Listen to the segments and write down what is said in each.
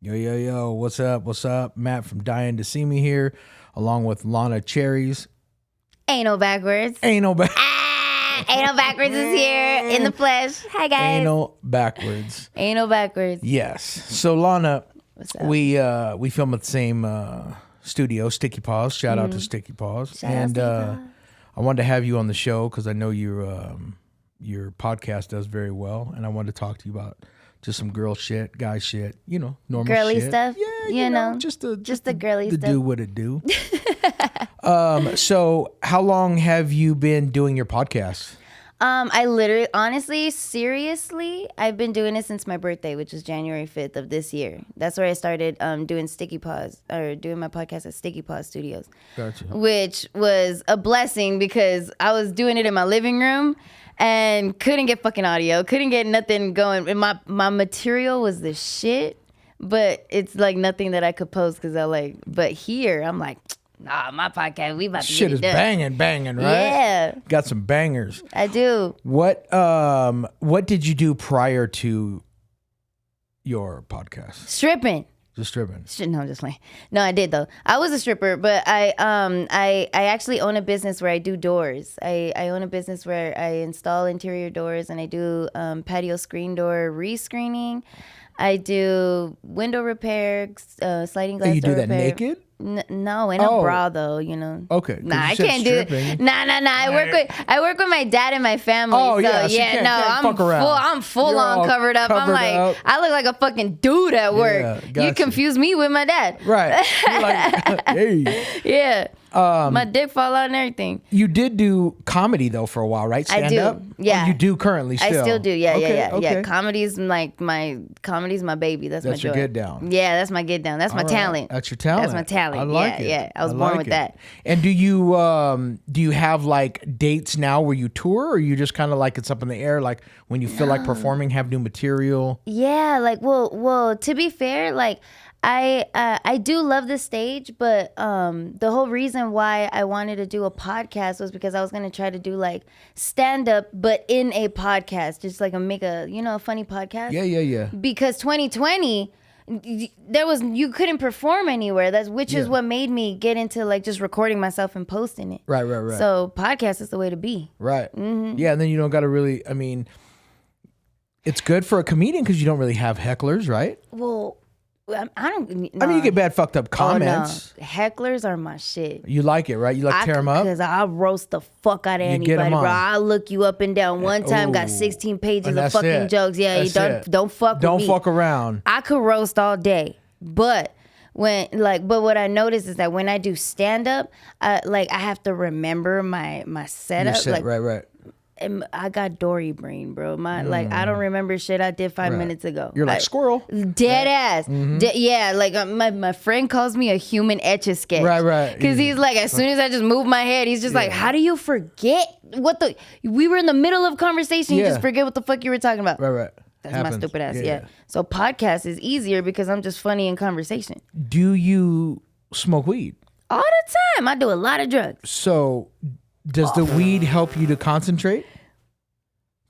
Yo, what's up? Matt from Dying to See Me here, along with Lana Chairez. Ain't no backwards. Ain't no Backwards is here in the flesh. Hi, guys. Ain't no backwards. Ain't no backwards. Yes. So, Lana, What's up? we film at the same studio, Sticky Paws. Shout out to Sticky Paws. Shout out Sticky Paws. I wanted to have you on the show because I know your podcast does very well, and I wanted to talk to you about just some girl shit, guy shit, normal Girly shit. stuff? Yeah, You know, just the girly to stuff. do what it do. So how long have you been doing your podcast? I literally, honestly, seriously, I've been doing it since my birthday, which is January 5th of this year. That's where I started doing Sticky Paws, or doing my podcast at Sticky Paws Studios. Gotcha. Which was a blessing because I was doing it in my living room and couldn't get fucking audio, couldn't get nothing going. And my material was the shit, but it's like nothing that I could post because but here, I'm like, nah, my podcast, we about to Shit get is it done. banging, right? Yeah. Got some bangers. I do. What did you do prior to your podcast? Stripping. Just stripping. No, I'm just playing. No, I did though. I was a stripper, but I actually own a business where I do doors. I own a business where I install interior doors and I do patio screen door rescreening. I do window repair, sliding glass You do door that repair. naked? No, in a bra though, Okay. 'cause Nah, you I said can't do it. stripping. Nah. I work with my dad and my family. Oh, so yeah, so you can't I'm fuck around. I'm full You're on all covered up. I'm covered like, up. I look like a fucking dude at work. Yeah, You gotcha. confuse me with my dad. Right. You're like, hey. Yeah. My dick fall out and everything. You did do comedy though for a while, right? I Stand do. up? Yeah. Oh, you do currently still? I still do. Yeah. Okay. Comedy's like comedy's my baby. That's my your joy. get down. Yeah, that's my get down. That's my All right. talent. That's your talent. That's my talent. I like it. Yeah. I was I born like with it. that. And do you have like dates now where you tour, or you just kind of like it's up in the air, like when you feel like performing, have new material? Yeah, like well, to be fair, like I do love the stage, but the whole reason why I wanted to do a podcast was because I was gonna try to do like stand up, but in a podcast, just like make a a funny podcast. Yeah. Because 2020, you couldn't perform anywhere. Which is what made me get into like just recording myself and posting it. Right. So podcast is the way to be. Right. Mm-hmm. Yeah, and then you don't got to really. I mean, it's good for a comedian because you don't really have hecklers, right? Well, I don't. I mean, you get bad fucked up comments. Oh, no. Hecklers are my shit. You like it, right? You like tear them up? Because I'll roast the fuck out of You get 'em anybody, bro. on. I'll look you up and down. One time, got Ooh. 16 pages And of that's fucking it. jokes. Yeah, That's it. don't fuck with me. Don't fuck around. I could roast all day, but what I noticed is that when I do stand up, I have to remember my setup. Your set, right. And I got Dory brain, bro. I don't remember shit I did 5 minutes ago. You're like squirrel. Dead ass. Yeah, like my friend calls me a human Etch-a-Sketch. Right. Because he's like, as soon as I just move my head, he's just like, how do you forget we were in the middle of conversation, you Yeah. just forget what the fuck you were talking about. Right. That's Happens. my stupid ass, yeah. So podcast is easier because I'm just funny in conversation. Do you smoke weed? All the time. I do a lot of drugs. So does the weed help you to concentrate?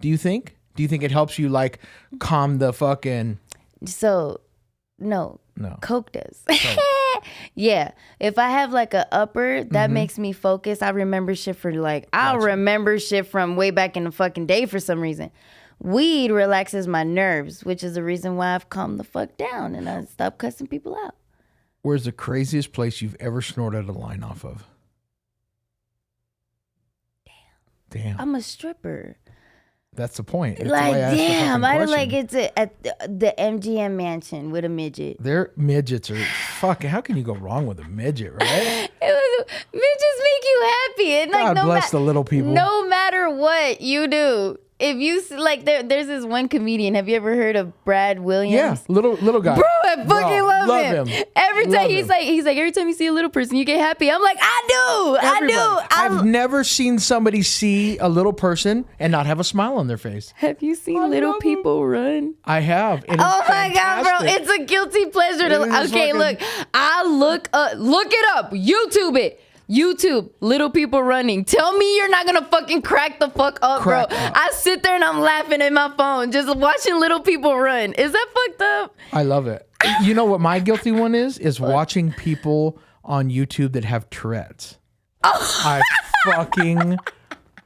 Do you think? Do you think it helps you like calm the fucking... So, no. No. Coke does. Yeah. If I have like a upper, that makes me focus. I remember shit I'll remember shit from way back in the fucking day for some reason. Weed relaxes my nerves, which is the reason why I've calmed the fuck down and I stopped cussing people out. Where's the craziest place you've ever snorted a line off of? Damn. I'm a stripper. That's the point. It's Like, why I asked the damn. fucking I question. it's at the MGM mansion with a midget. Their midgets are fucking. How can you go wrong with a midget, right? Midgets make you happy. And like, God bless the little people. No matter what you do, if you there's this one comedian. Have you ever heard of Brad Williams? Yeah, little guy. Bro, I fucking love him. Every time Love he's him. like every time you see a little person, you get happy. I'm like, I do. I've never seen somebody see a little person and not have a smile on their face. Have you seen little people run? I have. It is Oh my god, bro! fantastic. It's a guilty pleasure to. It is Okay, fucking- look, I look it up, YouTube it. YouTube, little people running. Tell me you're not gonna fucking crack the fuck up, Crack bro. up. I sit there and I'm laughing at my phone, just watching little people run. Is that fucked up? I love it. You know what my guilty one is watching people on YouTube that have Tourette's. I fucking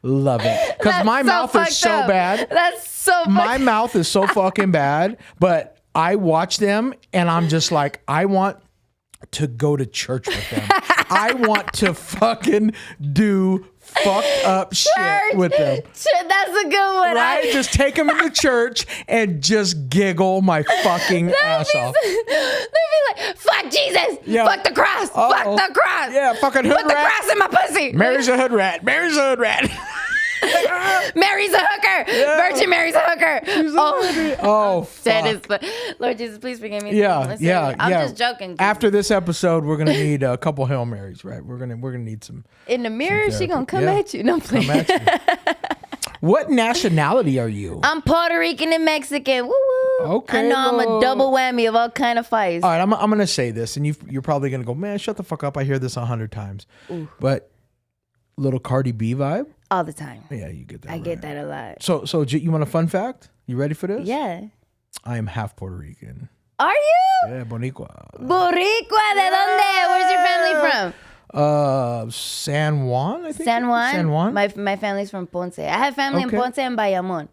love it. Because my mouth is so bad. That's so My mouth is so fucking bad, but I watch them and I'm just like, I want to go to church with them. I want to fucking do fucked up shit with them. That's a good one. Right? Just take them into church and just giggle my fucking ass off. They'd be like, fuck Jesus. Yeah. Fuck the cross. Fuck the cross. Yeah, fucking hood Put the rat. cross in my pussy. Mary's a hood rat. Mary's a hood rat. Mary's a hooker. Yeah. Virgin Mary's a hooker. Oh, That fuck. is, but Lord Jesus, please forgive me. Yeah, Listen, yeah, I'm yeah. just joking. After this episode, we're gonna need a couple Hail Marys, right? We're gonna need some. In the mirror, she gonna come Yeah. at you. No, I'm playing. Come at you. What nationality are you? I'm Puerto Rican and Mexican. Woo woo. Okay, I know I'm well- a double whammy of all kind of fights. All right, I'm gonna say this, and you're probably gonna go, man, shut the fuck up. I hear this 100 times, but little Cardi B vibe. All the time. Yeah, you get that. I get that a lot. So you want a fun fact? You ready for this? Yeah. I am half Puerto Rican. Are you? Yeah, Boricua. Boricua, ¿de dónde? Where's your family from? San Juan, I think. San Juan? San Juan. My family's from Ponce. I have family Okay. in Ponce and Bayamon.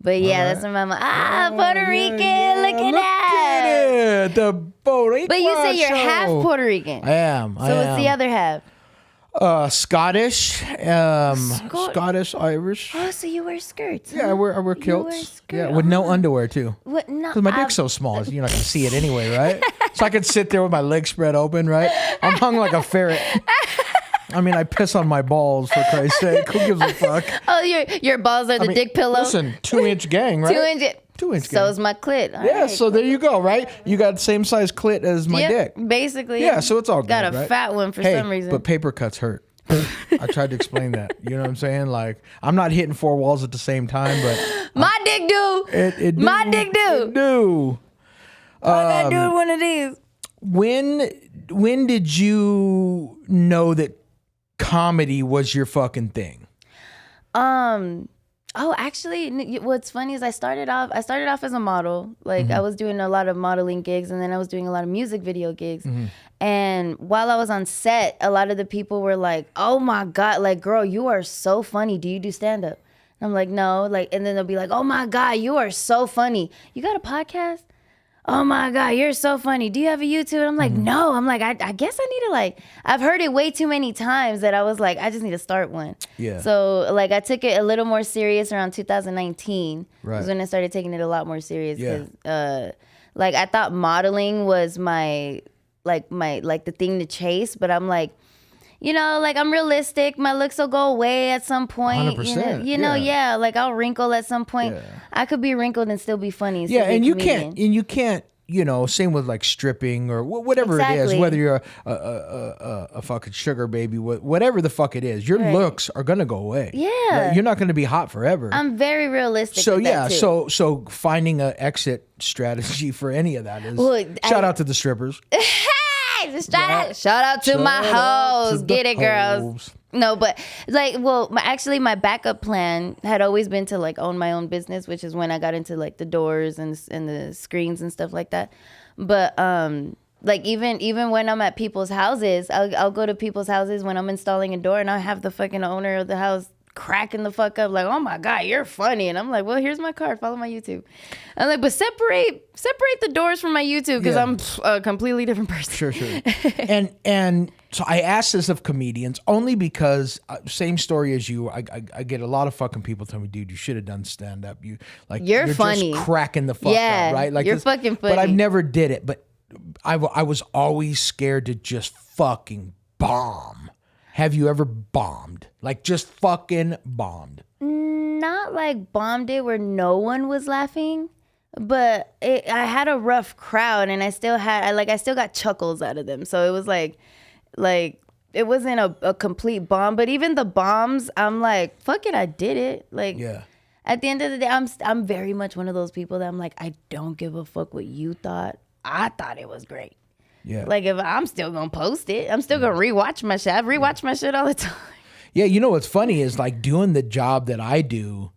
But yeah, that's where my mom. Puerto Rican. Look at that. It, the Boricua But you say you're show. half Puerto Rican. I am. So what's the other half? Scottish, Scottish, Irish. Oh, so you wear skirts? Yeah, I wear kilts. skirt. Yeah, with no underwear too. What? No, Because my dick's so small, you're not gonna see it anyway, right? So I could sit there with my legs spread open, right? I'm hung like a ferret. I mean, I piss on my balls for Christ's sake. Who gives a fuck? Oh, your balls are the dick pillow. Listen, 2-inch gang, right? 2-inch. 2-inch So gang. is my clit. All Yeah, right. so there you go, right? You got the same size clit as my Yep, dick. basically. Yeah, so it's all good. Got a right? fat one for Hey, some reason. but paper cuts hurt. I tried to explain that. You know what I'm saying? Like, I'm not hitting 4 walls at the same time, but my dick do. it My do, dick do. It do. I gotta do one of these. When did you know that comedy was your fucking thing? Oh, actually, what's funny is I started off as a model. Like I was doing a lot of modeling gigs, and then I was doing a lot of music video gigs. And while I was on set, a lot of the people were like, "Oh my God, like girl, you are so funny. Do you do stand up?" I'm like, "No." Like, and then they'll be like, "Oh my God, you are so funny. You got a podcast? Oh my God, you're so funny. Do you have a YouTube?" And I'm like, "No." I'm like, I guess I need to like, I've heard it way too many times that I was like, I just need to start one. Yeah. So like I took it a little more serious around 2019. Right. Was when I started taking it a lot more serious. Yeah. 'Cause, like I thought modeling was my the thing to chase, but I'm like, you know, like I'm realistic. My looks will go away at some point. 100%, You know, yeah. yeah. Like I'll wrinkle at some point. Yeah. I could be wrinkled and still be funny. And Yeah, still be a and you comedian. can't, you know, same with like stripping or whatever it is, Exactly. whether you're a fucking sugar baby, whatever the fuck it is, your Right. looks are gonna go away. Yeah. You're not gonna be hot forever. I'm very realistic. So with yeah, that too. so finding an exit strategy for any of that is Well, shout out to the strippers. Hey, just shout out to my Shout out to hoes. the Get it, girls. hoes. No, but like, well, my backup plan had always been to like own my own business, which is when I got into like the doors and the screens and stuff like that. But like even when I'm at people's houses, I'll go to people's houses when I'm installing a door, and I'll have the fucking owner of the house cracking the fuck up like, "Oh my God, you're funny." And I'm like, "Well, here's my card. Follow my YouTube." I'm like, but separate the doors from my YouTube, because Yeah. I'm a completely different person. Sure. and so I asked this of comedians only because same story as you. I get a lot of fucking people tell me, "Dude, you should have done stand up. You're funny. just cracking the fuck Yeah, up, right? Like you're fucking funny." But I've never did it. But I was always scared to just fucking bomb. Have you ever bombed? Like just fucking bombed? Not like bombed it where no one was laughing, but I had a rough crowd, and I still got chuckles out of them. So it was like it wasn't a complete bomb, but even the bombs, I'm like, fuck it, I did it. Like, Yeah. at the end of the day, I'm very much one of those people that I'm like, I don't give a fuck what you thought. I thought it was great. Yeah. Like, if I'm still gonna post it, I'm still gonna rewatch my shit. I rewatch my shit all the time. Yeah, you know what's funny is like doing the job that I do.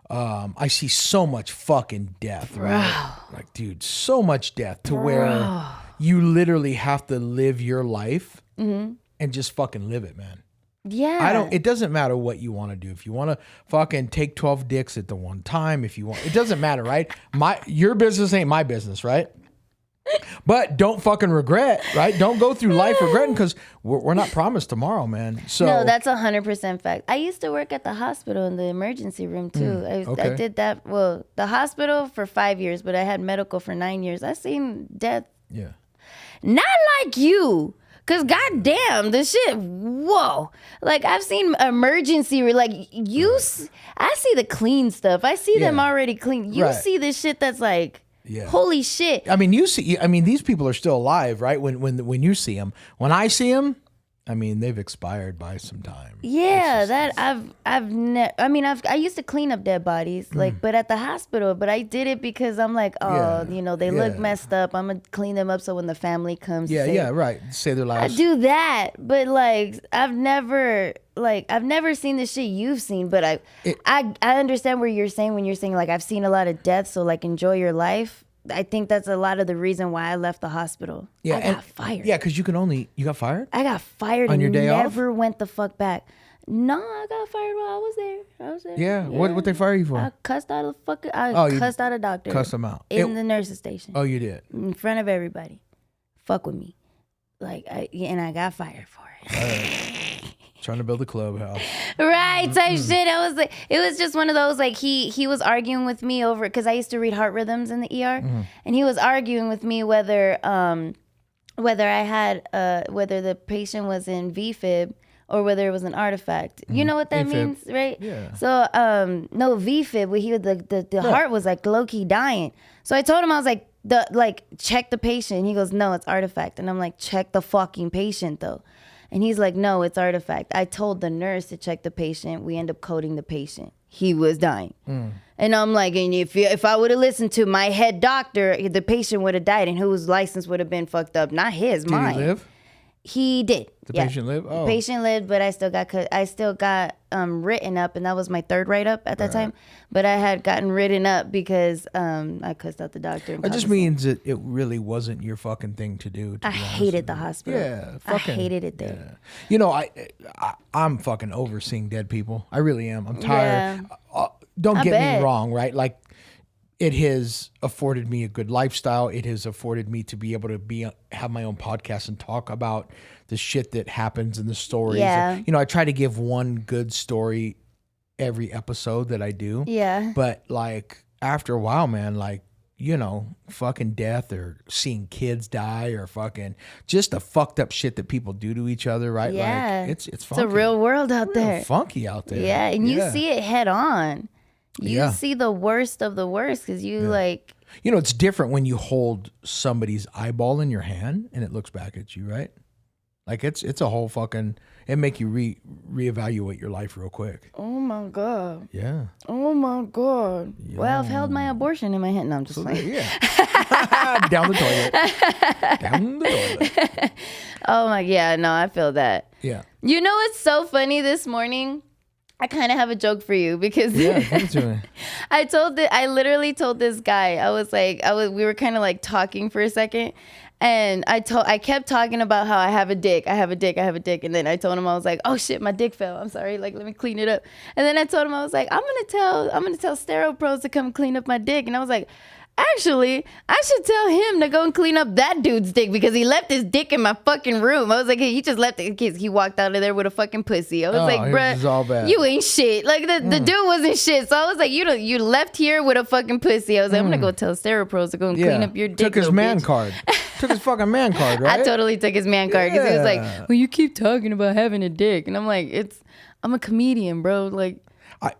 I see so much fucking death, right? Like, dude, so much death to where you literally have to live your life and just fucking live it, man. Yeah. It doesn't matter what you want to do. If you want to fucking take 12 dicks at the one time, if you want, it doesn't matter, right? Your business ain't my business, right? But don't fucking regret, right? Don't go through life regretting, because we're not promised tomorrow, man. So no, that's 100% fact. I used to work at the hospital in the emergency room too. I did that. Well, the hospital for 5 years, but I had medical for 9 years. I seen death. Yeah. Not like you. Cause goddamn, the shit, whoa. Like I've seen emergency, like I see the clean stuff. I see them already clean. You see this shit that's like, holy shit. I mean, these people are still alive, right? When you see them. When I see them, I mean, they've expired by some time. Yeah, I used to clean up dead bodies, like, but at the hospital. But I did it because I'm like, they look messed up. I'm gonna clean them up so when the family comes, right, say their lives. I do that, but like, I've never seen the shit you've seen. But I understand what you're saying when you're saying like I've seen a lot of death, so like enjoy your life. I think that's a lot of the reason why I left the hospital. Yeah, I got fired. Yeah, because you got fired? I got fired on your day off? Never went the fuck back. No, I got fired while I was there. Yeah. What they fire you for? I cussed out cussed out a doctor. Cussed them out. In the nurse's station. Oh, you did? In front of everybody. Fuck with me. Like, I got fired for it. Trying to build a clubhouse. Right, type shit. It was just one of those, like, he was arguing with me over, because I used to read heart rhythms in the ER, and he was arguing with me whether I had, whether the patient was in VFib or whether it was an artifact. You know what that AFib. means, right? Yeah. So, no, VFib, where the heart was like low-key dying. So I told him, I was like, check the patient. He goes, no, it's artifact. And I'm like, check the fucking patient though. And he's like, no, it's artifact. I told the nurse to check the patient. We end up coding the patient. He was dying. And I'm like, and if I would have listened to my head doctor, the patient would have died, and whose license would have been fucked up. Not his, mine. Did he live? He did. The patient lived? Oh. The patient lived, but I still got written up, and that was my third write-up at that time. But I had gotten written up because I cussed out the doctor. It just means that it really wasn't your fucking thing to do. I hated the hospital. Yeah, I hated it there. Yeah. You know, I'm fucking overseeing dead people. I really am. I'm tired. Yeah. Don't get me wrong, right? Like, it has afforded me a good lifestyle. It has afforded me to be able to have my own podcast and talk about the shit that happens in the stories. Yeah. You know, I try to give one good story every episode that I do. Yeah. But like after a while, man, like, you know, fucking death or seeing kids die or fucking just the fucked up shit that people do to each other, right? Yeah. Like, it's funky. It's a real world out there. Funky out there. Yeah, and you see it head on. You see the worst of the worst, because you like... You know, it's different when you hold somebody's eyeball in your hand and it looks back at you, right? Like it's a whole fucking... It make you reevaluate your life real quick. Oh my God. Yeah. Oh my God. Yeah. Well, I've held my abortion in my hand. No, I'm just playing. Yeah. Down the toilet. Down the toilet. Oh my, yeah, no, I feel that. Yeah. You know what's so funny this morning? I kind of have a joke for you because I literally told this guy, we were kind of like talking for a second, and I kept talking about how I have a dick, and then I told him, I was like, oh shit, my dick fell. I'm sorry, like let me clean it up. And then I told him, I was like, I'm gonna tell Sterile Pros to come clean up my dick, and I was like, actually, I should tell him to go and clean up that dude's dick because he left his dick in my fucking room. I was like, hey, he just left it. He walked out of there with a fucking pussy. I was like, bruh, you ain't shit. Like the dude wasn't shit. So I was like, you left here with a fucking pussy. I was like, I'm gonna go tell Sterile Pros to go and clean up your dick. Took his man card. Took his fucking man card, right? I totally took his man card because he was like, well, you keep talking about having a dick, and I'm like, I'm a comedian, bro. Like.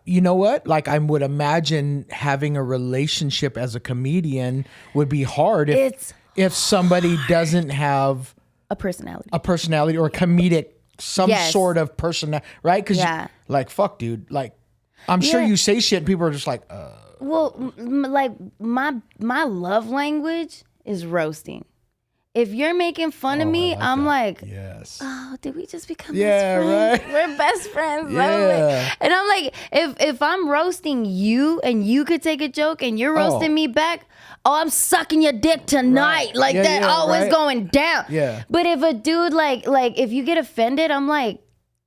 You know what? Like, I would imagine having a relationship as a comedian would be hard if somebody doesn't have a personality or a comedic, sort of personality, right? Because like, fuck, dude. Like, I'm sure you say shit and people are just like, Well, like my love language is roasting. If you're making fun of me, I'm like, yes. oh, did we just become Yeah, best friends? right. We're best friends. Yeah. And I'm like, if I'm roasting you and you could take a joke and you're roasting me back, oh, I'm sucking your dick tonight. Right. Like Yeah, that yeah, always right. going down. Yeah. But if a dude like if you get offended, I'm like,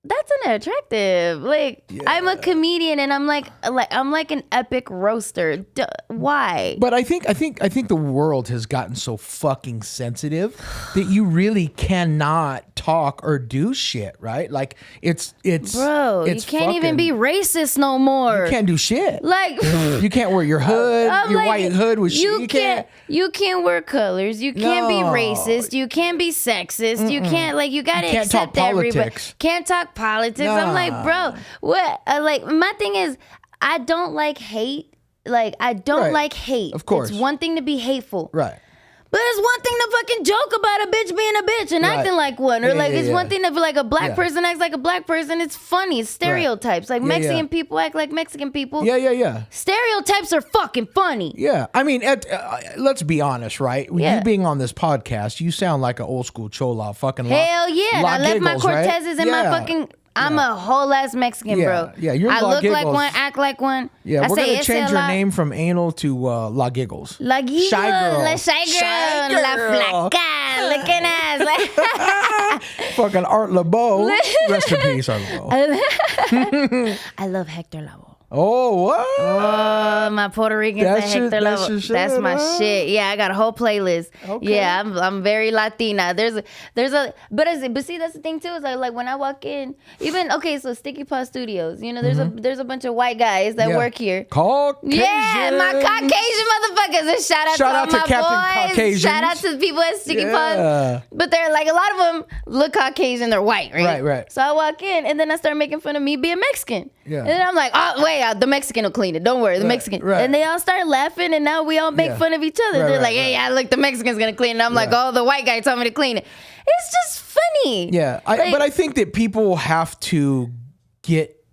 that's unattractive. Like I'm a comedian and I'm like an epic roaster. Why? But I think the world has gotten so fucking sensitive that you really cannot talk or do shit, right? Like it's Bro, it's you can't even be racist no more. You can't do shit. Like you can't wear your hood, your like, white hood with shit. You can't wear colors. You can't be racist. You can't be sexist. You can't you gotta can't accept talk everybody. politics. Can't talk politics. I'm like, bro, what? My thing is, I don't like hate. Like I don't Right. like hate. Of course. It's one thing to be hateful. Right. But it's one thing to fucking joke about a bitch being a bitch and Right. acting like one. Or Yeah, it's yeah. one thing to be like a black Yeah. person acts like a black person. It's funny. It's stereotypes. Like Yeah, Mexican yeah. people act like Mexican people. Yeah. Stereotypes are fucking funny. Yeah, I mean, let's be honest, right? Yeah. You being on this podcast, you sound like an old school chola, fucking. Hell yeah. And I left my giggles, right? Cortezes and my Yeah. fucking... I'm a whole ass Mexican, Yeah, bro. yeah, you're I La look like Giggles. one, act like one. Yeah, I we're say gonna change your SLI. name from anal to La Giggles. La Giggles, Shy girl. La Shy Girl, Shy La girl. Flaca, looking ass. Like, Fucking Art LeBeau. Rest in peace, Art LeBeau. I love Hector Lavoe. Oh, what? Oh, my Puerto Rican That's Hector your- that's Lavoe. your shit, That's my huh? shit. Yeah, I got a whole playlist. Okay. Yeah, I'm very Latina. There's a but see that's the thing too is like when I walk in, even okay, so Sticky Paw Studios, you know, there's a bunch of white guys that Yeah. work here. Caucasian. Yeah, my Caucasian motherfuckers. And shout out to all my Captain boys. Caucasians. Shout out to the people at Sticky Yeah. Paws. But they're like a lot of them look Caucasian. They're white, right? Right. So I walk in and then I start making fun of me being Mexican. Yeah. And then I'm like, oh wait, the Mexican will clean it. Don't worry, the Mexican. right. And they all start laughing and now we all make Yeah. fun of each other. Right, They're right, like, hey, yeah, look, the Mexican's gonna clean it. And I'm like, oh, the white guy told me to clean it. It's just funny. Yeah, but I think that people have to get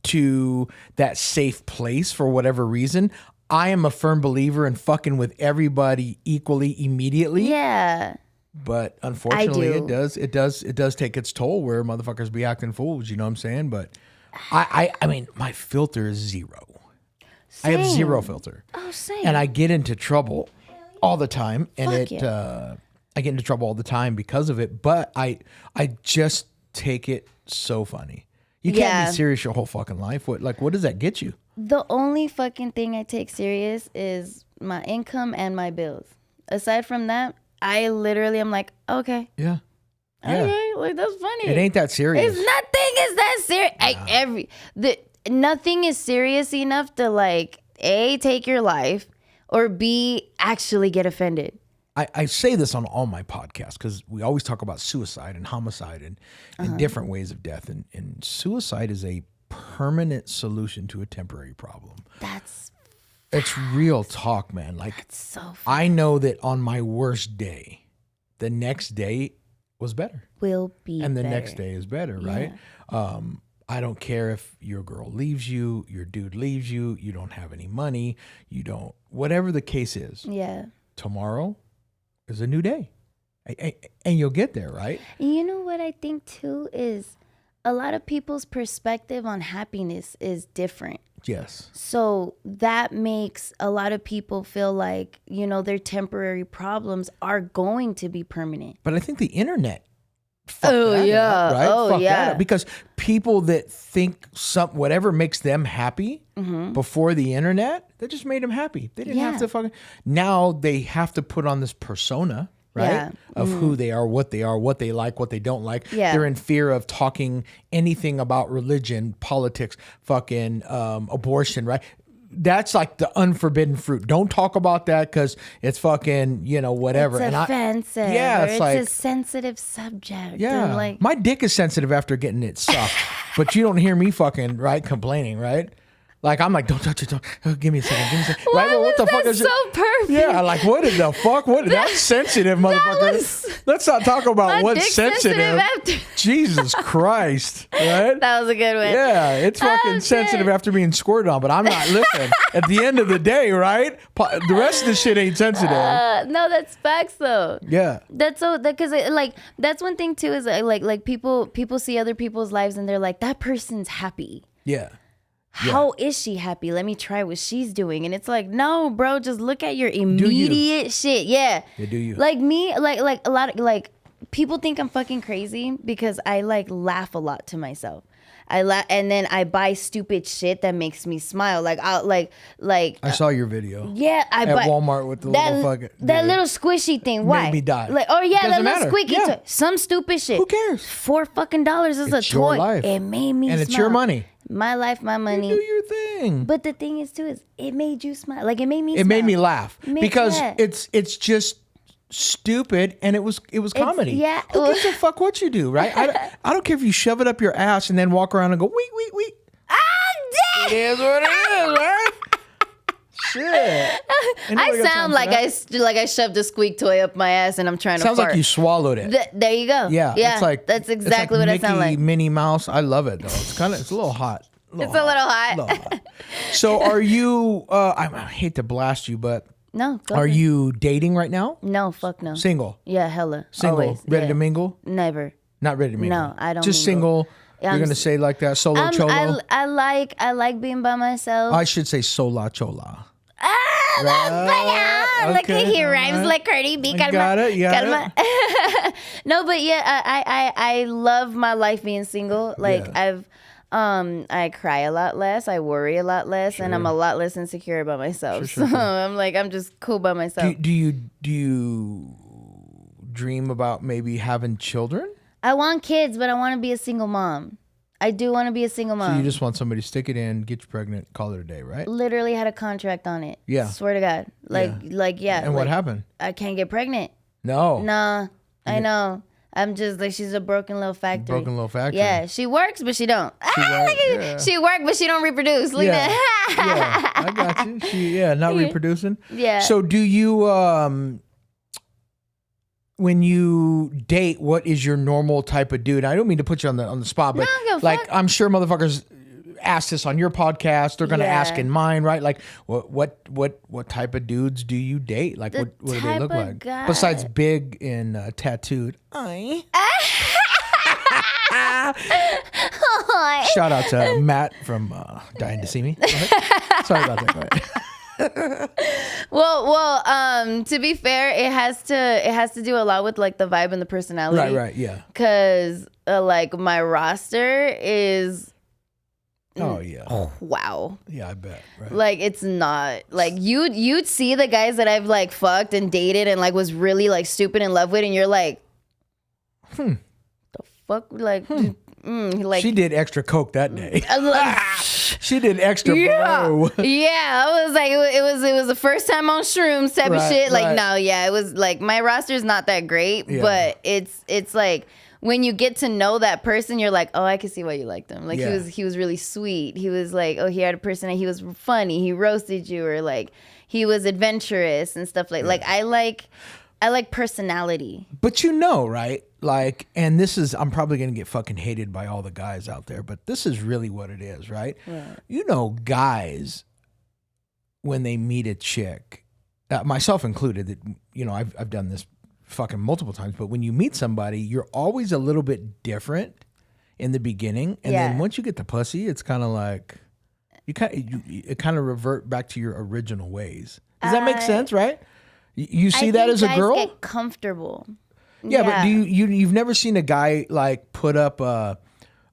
to that safe place for whatever reason. I am a firm believer in fucking with everybody equally immediately. Yeah. But unfortunately, I do. it does take its toll where motherfuckers be acting fools. You know what I'm saying? But I mean, my filter is zero. I have Same. zero filter, Oh, same. and I get into trouble all the time, and Fuck I get into trouble all the time because of it. But I just take it so funny. You can't Yeah. be serious your whole fucking life. What does that get you? The only fucking thing I take serious is my income and my bills. Aside from that, I literally am like, okay. Yeah. Okay, like that's funny. It ain't that serious. It's nothing is that serious. Nothing is serious enough to like A, take your life, or B, actually get offended. I say this on all my podcasts because we always talk about suicide and homicide and different ways of death. And suicide is a permanent solution to a temporary problem. It's real talk, man. Like, So I know that on my worst day, the next day was better. will be And the better. next day is better, right? I don't care if your girl leaves you, your dude leaves you, you don't have any money, whatever the case is. Yeah. Tomorrow is a new day. And you'll get there, right? You know what I think too is a lot of people's perspective on happiness is different. Yes. So that makes a lot of people feel like, you know, their temporary problems are going to be permanent. But I think the internet fucked Oh, that yeah. up, right? Oh, Fucked that yeah. up. Because people that think whatever makes them happy before the internet, that just made them happy. They didn't have Mm-hmm. Yeah. to fucking. Now they have to put on this persona, right? Yeah. Of who they are, what they like, what they don't like. Yeah. They're in fear of talking anything about religion, politics, fucking abortion, right? That's like the unforbidden fruit. Don't talk about that because it's fucking, whatever. It's And offensive. yeah, or it's it's like- a sensitive subject. yeah, And my dick is sensitive after getting it sucked, but you don't hear me fucking complaining, right? Like, I'm like, don't touch it. Don't. Oh, give me a second. Why Right? was that so perfect? Yeah, like, what in the fuck? That's sensitive, motherfucker. Let's not talk about what's sensitive. Jesus Christ. Right? That was a good one. Yeah, it's fucking sensitive after being squirted on, but I'm not listening. At the end of the day, right? The rest of the shit ain't sensitive. No, that's facts though. Yeah. That's so because like that's one thing too is like people see other people's lives and they're like, that person's happy. Yeah. How is she happy? Let me try what she's doing. And it's like, no, bro, just look at your immediate shit. Yeah. Yeah, do you? Like me, like a lot of like people think I'm fucking crazy because I like laugh a lot to myself. And then I buy stupid shit that makes me smile. Like I saw your video. Yeah, at Walmart with the little fucking that little squishy thing. Why? Made me die. Like, oh yeah, that little matter. squeaky Yeah. toy. Some stupid shit. Who cares? $4 fucking is a It's your toy. life. It made me and smile. it's your money. My life, my money. You do your thing. But the thing is too is it made you smile. Like it made me smile. It made me laugh because yeah. it's just stupid and it was comedy. Yeah. Who gives a fuck what you do, right? I don't care if you shove it up your ass and then walk around and go wee. Ah, It is what it is, right? Shit. I sound like I shoved a squeak toy up my ass and I'm trying to fart. Sounds like you swallowed it. There you go. Yeah. Yeah. It's like, that's exactly what Mickey, I sound like. Minnie Mouse. I love it though. It's a little hot. It's a little hot. So are you, I hate to blast you, but No. are you dating right now? No, fuck no. Single? Yeah, hella. Single? Always. Ready Yeah. to mingle? Never. Not ready to mingle? No, I don't Just mingle. single? You're going to say like that, solo cholo? I like being by myself. I should say sola chola. Look at he rhymes like Cardi B. You got it. No, but yeah, I love my life being single. Like I cry a lot less, I worry a lot less, and I'm a lot less insecure about myself. So I'm like, I'm just cool by myself. Do you dream about maybe having children? I want kids, but I want to be a single mom. I do want to be a single mom. So you just want somebody to stick it in, get you pregnant, call it a day, right? Literally had a contract on it. Yeah. Swear to God. And what happened? I can't get pregnant. No. Nah, I know. I'm just like, she's a broken little factory. Yeah, she works, but she don't. She works, but she don't reproduce. Look at that. I got you. Not reproducing. Yeah. So do you, when you date, what is your normal type of dude? I don't mean to put you on the spot, but like I'm sure motherfuckers ask this on your podcast. They're gonna ask in mine, right? Like what type of dudes do you date? Like what do they look like? Guy. Besides big and tattooed. Shout out to Matt from Dying to See Me. Go ahead. Sorry about that. Go ahead. Well, to be fair, it has to do a lot with like the vibe and the personality. Right, yeah. Cause like my roster is. Oh yeah. Wow. Yeah, I bet. Right. Like it's not like you'd see the guys that I've like fucked and dated and like was really like stupid in love with, and you're like, the fuck, like. Like she did extra coke that day. She did extra blow. Yeah, I was like, it was the first time on shrooms type of shit. Like, no, yeah, it was like my roster's not that great, but it's like when you get to know that person, you're like, oh, I can see why you liked him. Like he was really sweet. He was like, oh, he had a personality. He was funny. He roasted you, or like he was adventurous and stuff like. Like I like personality. But right? Like, and this is, I'm probably going to get fucking hated by all the guys out there, but this is really what it is, right? Guys, when they meet a chick, myself included, that, I've done this fucking multiple times, but when you meet somebody, you're always a little bit different in the beginning. And then once you get the pussy, it's kind of like, it kind of revert back to your original ways. Does that make sense, right? You see that as a girl? Guys get comfortable. Yeah, but do you've never seen a guy like put up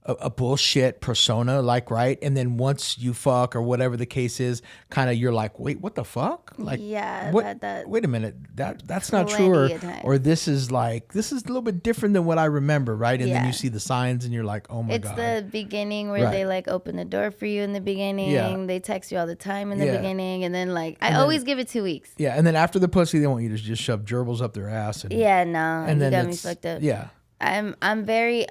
a bullshit persona, like, right? And then once you fuck or whatever the case is, kind of you're like, wait, what the fuck? Like, what? Wait a minute, that's not true, or this is a little bit different than what I remember, right? And then you see the signs and you're like, oh my god. It's the beginning where they like open the door for you in the beginning. Yeah. They text you all the time in the beginning, and then like I always give it 2 weeks. Yeah, and then after the pussy, they want you to just shove gerbils up their ass. And, and then you got me fucked up. Yeah. I'm very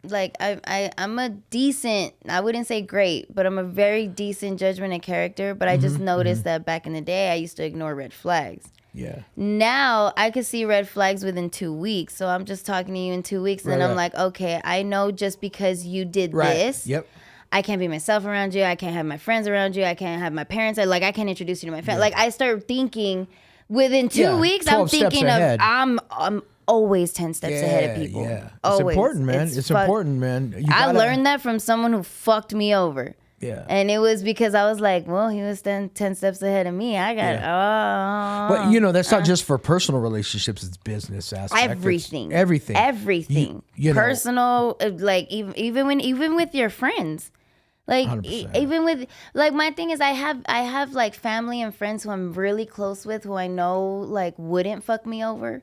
like I'm a decent, I wouldn't say great, but I'm a very decent judgment of character. But I just noticed that back in the day, I used to ignore red flags. Yeah. Now I could see red flags within 2 weeks. So I'm just talking to you in 2 weeks, and I'm like, okay, I know just because you did this. Yep. I can't be myself around you. I can't have my friends around you. I can't have my parents. I can't introduce you to my family. Like I start thinking within 2 weeks, I'm thinking of I'm always 10 steps ahead of people. Yeah. Always. It's important, man. It's important, man. I learned that from someone who fucked me over. Yeah. And it was because I was like, well, he was 10 steps ahead of me. I got But you know, that's not just for personal relationships, it's business aspect. everything. Everything. Everything. You know. Personal, like even with your friends. Like 100%. even with like my thing is I have like family and friends who I'm really close with who I know like wouldn't fuck me over.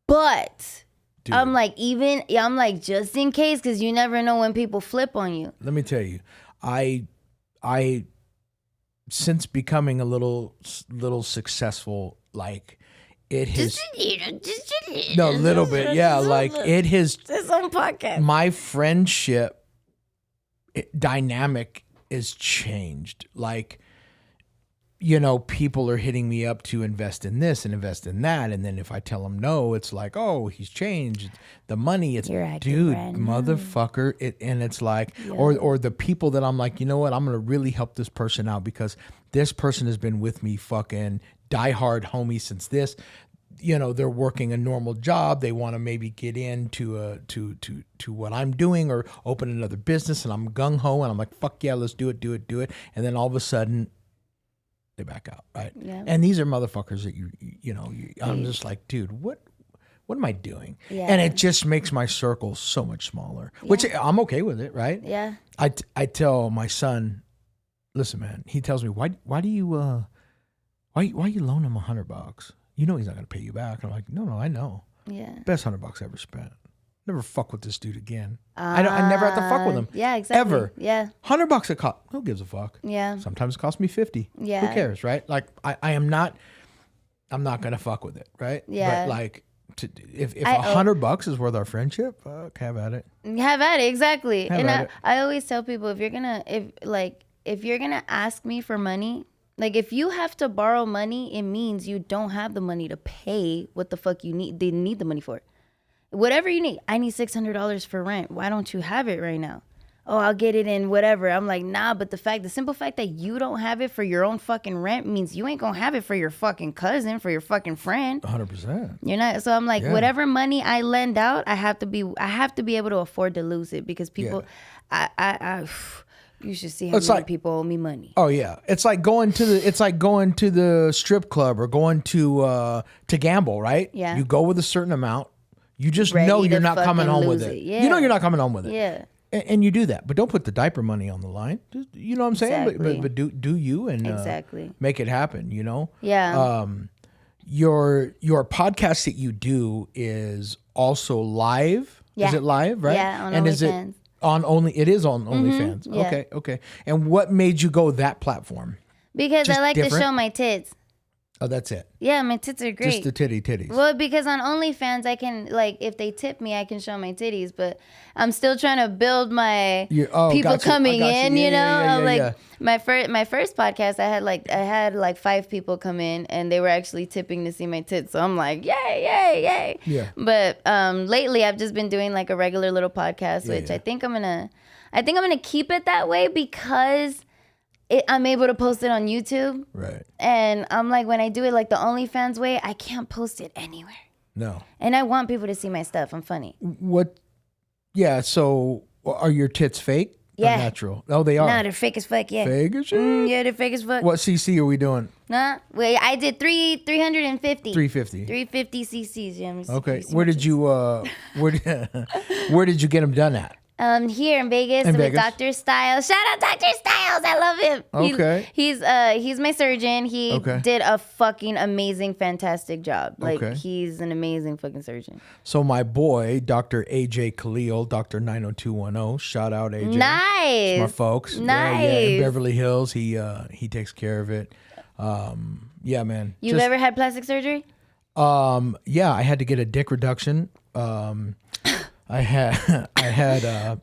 But Dude. I'm like just in case, because you never know when people flip on you. Let me tell you, I since becoming a little successful, like it has no little bit, yeah, like it has. This on podcast. My friendship dynamic is changed. Like, you know, people are hitting me up to invest in this and invest in that, and then if I tell them no, it's like, oh, he's changed the money. It's dude, motherfucker. And it's like, or the people that I'm like, you know what, I'm gonna really help this person out because this person has been with me, fucking diehard homie since this. You know, they're working a normal job. They want to maybe get into to what I'm doing or open another business, and I'm gung ho, and I'm like, fuck yeah, let's do it. And then all of a sudden, they back out, right? Yeah. And these are motherfuckers that you know. I'm just like, dude, what am I doing? Yeah. And it just makes my circle so much smaller, which I'm okay with it, right? Yeah. I tell my son, listen, man. He tells me, why do you why you loan him $100? You know he's not gonna pay you back. I'm like, no, I know. Yeah. Best $100 ever spent. Never fuck with this dude again. I never have to fuck with him. Yeah, exactly. Ever. Yeah. $100 it cost. Who gives a fuck? Yeah. Sometimes it costs me 50. Yeah. Who cares, right? Like I'm not gonna fuck with it, right? Yeah. But like, if $100 is worth our friendship, fuck, have at it. Have at it, exactly. Have and at it. I always tell people, if you're gonna ask me for money, like if you have to borrow money, it means you don't have the money to pay what the fuck you need. They need the money for it. Whatever you need. I need $600 for rent. Why don't you have it right now? Oh, I'll get it in whatever. I'm like, nah, but the simple fact that you don't have it for your own fucking rent means you ain't gonna have it for your fucking cousin, for your fucking friend. 100%. You're not. So I'm like, whatever money I lend out, I have to be able to afford to lose it, because people, you should see how many people owe me money. Oh yeah, it's like going to the strip club or going to gamble, right? Yeah. You go with a certain amount. You just know you're not coming home with it. Yeah. You know you're not coming home with it. Yeah. And you do that, but don't put the diaper money on the line. Just, you know what I'm saying? Exactly. But do you and Exactly. make it happen. You know. Yeah. Your podcast that you do is also live. Yeah. Is it live? Right. Yeah. On and is it OnlyFans. It is on OnlyFans. Yeah. Okay. And what made you go that platform? Because Just I like different? to show my tits. Oh, that's it. Yeah, my tits are great. Just the titties. Well, because on OnlyFans, I can, like, if they tip me, I can show my titties, but I'm still trying to build my people gotcha. coming in, you know? Yeah, like, my first podcast, I had like 5 people come in, and they were actually tipping to see my tits. So I'm like, yay. Yeah. But lately, I've just been doing like a regular little podcast, which I think I'm gonna keep it that way, because I'm able to post it on YouTube. Right. And I'm like, when I do it like the OnlyFans way, I can't post it anywhere. No. And I want people to see my stuff. I'm funny. What? Yeah. So are your tits fake? Yeah. Or natural? Oh, they are. Nah, they're fake as fuck. Yeah. Fake as shit? Yeah, they're fake as fuck. What CC are we doing? Nah. Wait, I did 350. 350. 350 cc's. Yeah, Okay. Where did you where did you get them done at? Here in Vegas with Dr. Styles. Shout out Dr. Styles. I love him. Okay. He's my surgeon. He did a fucking amazing, fantastic job. Like, he's an amazing fucking surgeon. So my boy, Dr. AJ Khalil, Dr. 90210, shout out AJ. Nice. My folks. Nice. Yeah, in Beverly Hills. He takes care of it. Yeah, man. You've ever had plastic surgery? Yeah, I had to get a dick reduction. I had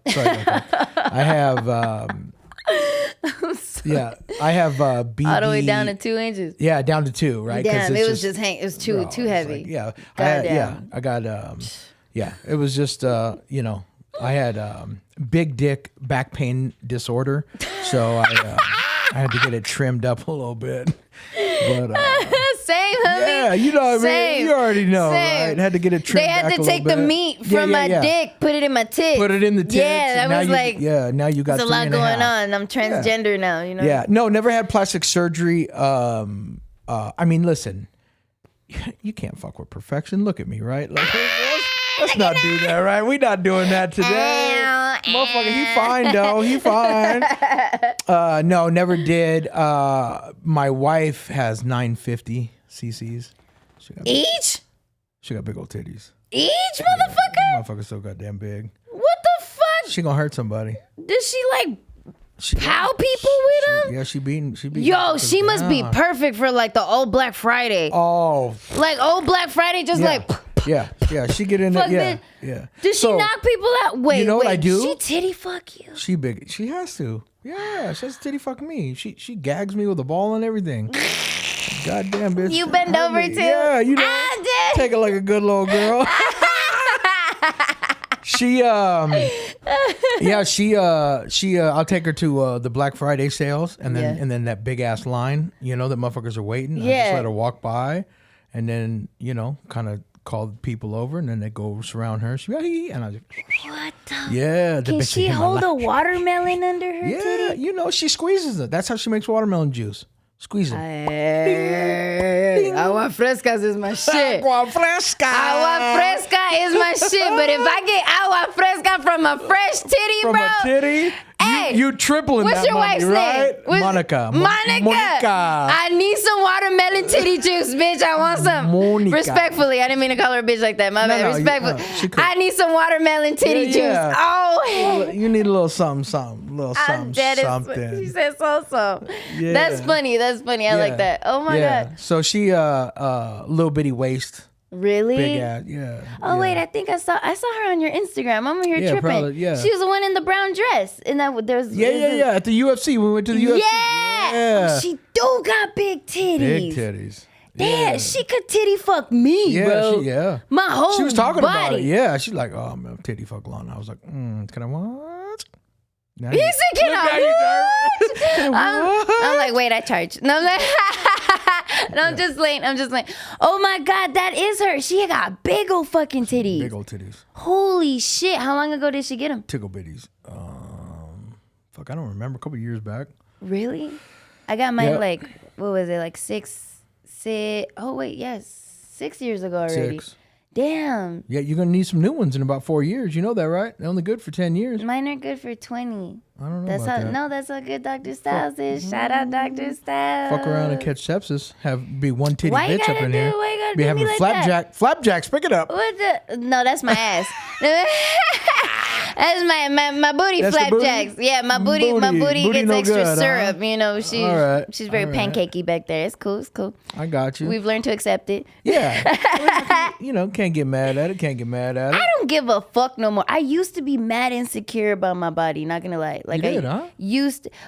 sorry about that. I have I have BB all the way down to 2 inches. Yeah, down to 2, right? Damn, it was just it was too heavy. Like, I got it was just I had big dick back pain disorder, so I had to get it trimmed up a little bit. But same, homie. yeah, you know what I mean. Same. You already know, Same. right? Had to get it trimmed. They had back to a take the little bit. meat from my dick, put it in my tits. Put it in the tits. Yeah, that was like now you got there's a lot going on. I'm transgender now, you know. Yeah, no, never had plastic surgery. I mean, listen, you can't fuck with perfection. Look at me, right? Like, let's not do that, right? We not doing that today. Motherfucker, he fine though. He fine. No, never did. My wife has 950 cc's. She got big old titties. Each motherfucker? Motherfucker's so goddamn big. What the fuck? She gonna hurt somebody. Does she like pow people with them? Yeah, she beating. Yo, she must be perfect for like the old Black Friday. Oh, like old Black Friday, just like. Yeah, she get in there. Yeah. Does she knock people out? Wait, you know what I do? She titty fuck you. She big. She has to. Yeah, she has to titty fuck me. She gags me with a ball and everything. Goddamn bitch. You bend over too? Yeah, you know. Take it like a good little girl. She I'll take her to the Black Friday sales and then that big ass line, that motherfuckers are waiting. I just let her walk by and then, kind of call people over and then they go surround her. She and I was like, what the? Yeah. Can she hold a watermelon under her titty? Yeah, she squeezes it. That's how she makes watermelon juice. Squeeze it. Agua frescas is my shit. Agua fresca. Agua fresca is my shit. But if I get agua fresca from a fresh titty, from bro. A titty, hey, you tripling what's that your money, wife's right? name? Monica. Monica. I need some watermelon titty juice, bitch. I want some. Monica. Respectfully. I didn't mean to call her a bitch like that. My bad. Respectfully. I need some watermelon titty juice. Oh. You need a little something. Something. She said so. Yeah. That's funny. I like that. Oh my God. So she little bitty waist. Really? Big ass, yeah. Oh wait, I think I saw her on your Instagram. I'm over here tripping. Probably, She was the one in the brown dress, and there's at the UFC. We went to the UFC. Yeah. Oh, she do got big titties. Big titties. Damn, she could titty fuck me, bro. My whole She was talking body. about it. Yeah, she's like, oh, I'm titty fuck Lana. I was like, can I what? He said, can I what? I'm like, wait, I charge. No, I'm like, I'm just late. Oh my God, that is her. She got big old fucking titties. Big old titties. Holy shit. How long ago did she get them? Tickle bitties. Fuck, I don't remember. A couple years back. Really? I got mine like, what was it? Like 6 years ago already. 6. Damn. Yeah, you're going to need some new ones in about 4 years. You know that, right? They're only good for 10 years. Mine are good for 20. I don't know that. No, that's how good Dr. Styles is. Shout out Dr. Styles. Fuck around and catch sepsis. Be one titty Why bitch up in here. Why you gotta be do having me like flapjack. Flapjacks, pick it up. What the? No, that's my ass. That's my booty that's flapjacks. Yeah, my booty gets no extra good, syrup. Huh? She's very pancakey back there. It's cool. I got you. We've learned to accept it. Yeah. Can't get mad at it. I don't give a fuck no more. I used to be mad insecure about my body, not gonna lie. Like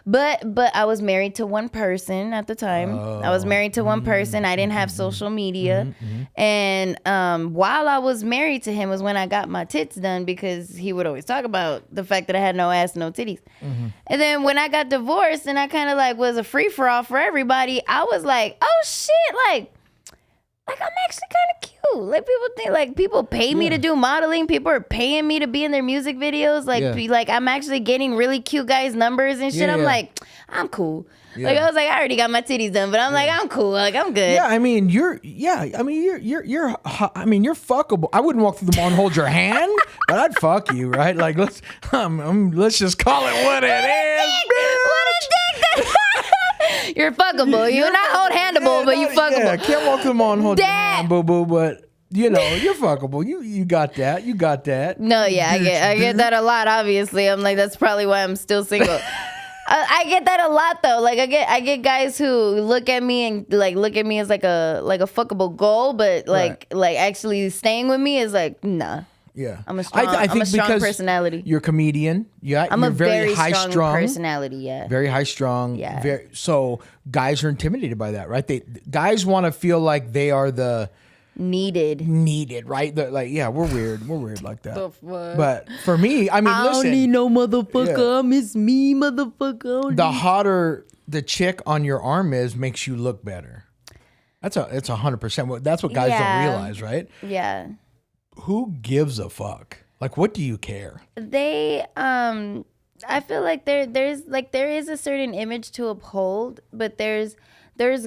but I was married to one person at the time. I was married to one person. I didn't have social media. And while I was married to him was when I got my tits done, because he would always talk about the fact that I had no ass, no titties. And then when I got divorced and I kind of like was a free for all for everybody, I was like, oh shit, like I'm actually kind of cute. Like people think, like people pay me to do modeling. People are paying me to be in their music videos. Like I'm actually getting really cute guys' numbers and shit. I'm like, I'm cool. Like I was like, I already got my titties done, but I'm like, I'm cool. Like I'm good. Yeah, I mean, you're fuckable. I wouldn't walk through the mall and hold your hand, but I'd fuck you, right? Like let's just call it what it is. What a dick! You're fuckable. You're not hold handable, but you fuckable. Yeah, can't walk through the mall and hold your hand, boo boo, but. You're fuckable. You got that. You got that. No, yeah, I get that a lot. Obviously, I'm like, that's probably why I'm still single. I get that a lot though. Like I get guys who look at me and look at me as like a fuckable goal, but like actually staying with me is like, nah. Yeah. I'm a strong, I think I'm a strong because personality. You're a comedian. Yeah. I'm you're a very high strong personality. Yeah. Very high strung. Yeah. So guys are intimidated by that, right? Guys want to feel like they are the needed, right? Like, yeah, we're weird like that. The fuck? But for me, I mean, I listen, don't need no motherfucker. It's me, motherfucker. the hotter the chick on your arm is, makes you look better. It's 100%. That's what guys don't realize, right? Yeah. Who gives a fuck? Like, what do you care? I feel like there is a certain image to uphold, but there's